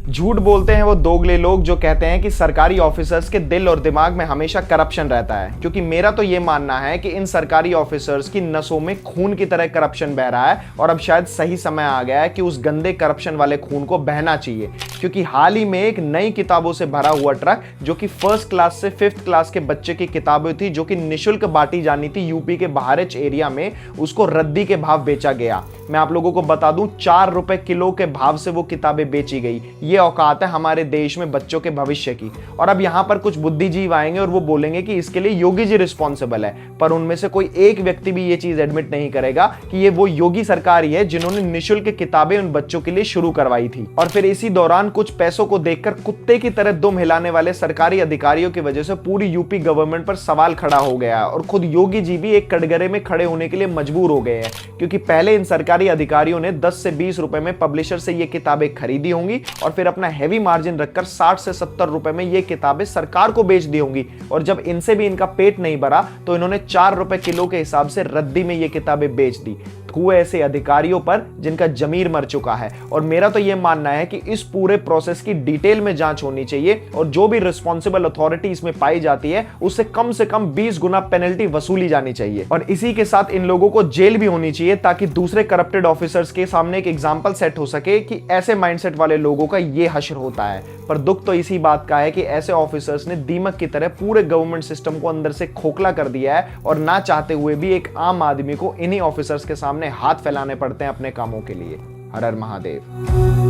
झूठ बोलते हैं वो दोगले लोग जो कहते हैं कि सरकारी ऑफिसर्स के दिल और दिमाग में हमेशा करप्शन रहता है, क्योंकि मेरा तो ये मानना है कि इन सरकारी ऑफिसर्स की नसों में खून की तरह करप्शन बह रहा है और अब शायद सही समय आ गया है कि उस गंदे करप्शन वाले खून को बहना चाहिए। क्योंकि हाल ही में एक नई किताबों से भरा हुआ ट्रक जो कि 1st क्लास से 5th क्लास के बच्चे की किताबें थी, जो कि निःशुल्क बांटी जानी थी यूपी के बहारिच एरिया में, उसको रद्दी के भाव बेचा गया। मैं आप लोगों को बता दूं, 4 रुपए किलो के भाव से वो किताबें बेची गई। ये औकात है हमारे देश में बच्चों के भविष्य की। और अब यहां पर कुछ बुद्धिजीव आएंगे और वो बोलेंगे कि इसके लिए योगी जी रिस्पॉन्सिबल है, पर उनमें से कोई एक व्यक्ति भी ये चीज एडमिट नहीं करेगा कि ये वो योगी सरकार ही है जिन्होंने निःशुल्क किताबें उन बच्चों के लिए शुरू करवाई थी। और फिर इसी दौरान कुछ पैसों को देखकर कुत्ते की तरह दुम हिलाने वाले सरकारी अधिकारियों की वजह से पूरी यूपी गवर्नमेंट पर सवाल खड़ा हो गया है और खुद योगी जी भी एक कटघरे में खड़े होने के लिए मजबूर हो गए हैं, क्योंकि पहले इन सरकारी अधिकारियों ने 10 से 20 रुपए में पब्लिशर से ये किताबें खरीदी होंगी और फिर अपना हैवी मार्जिन रखकर 60 से 70 रुपए में ये किताबें सरकार को बेच दी होंगी। और जब इनसे भी इनका पेट नहीं भरा तो इन्होंने 4 रुपए किलो के हिसाब से रद्दी में ये किताबें बेच दी। हुए ऐसे अधिकारियों पर जिनका जमीर मर चुका है। और मेरा तो यह मानना है कि इस पूरे प्रोसेस की डिटेल में जांच होनी चाहिए और जो भी रिस्पॉन्सिबल अथॉरिटी इसमें पाई जाती है उससे कम 20 गुना पेनल्टी वसूली जानी चाहिए। और इसी के साथ इन लोगों को जेल भी होनी चाहिए ताकि दूसरे करप्टेड ऑफिसर्स के सामने एक एग्जाम्पल सेट हो सके कि ऐसे माइंडसेट वाले लोगों का ये हश्र होता है। पर दुख तो इसी बात का है कि ऐसे ऑफिसर्स ने दीमक की तरह पूरे गवर्नमेंट सिस्टम को अंदर से खोखला कर दिया है और ना चाहते हुए भी एक आम आदमी को इन्हीं ऑफिसर्स के सामने हाथ फैलाने पड़ते हैं अपने कामों के लिए। हर हर महादेव।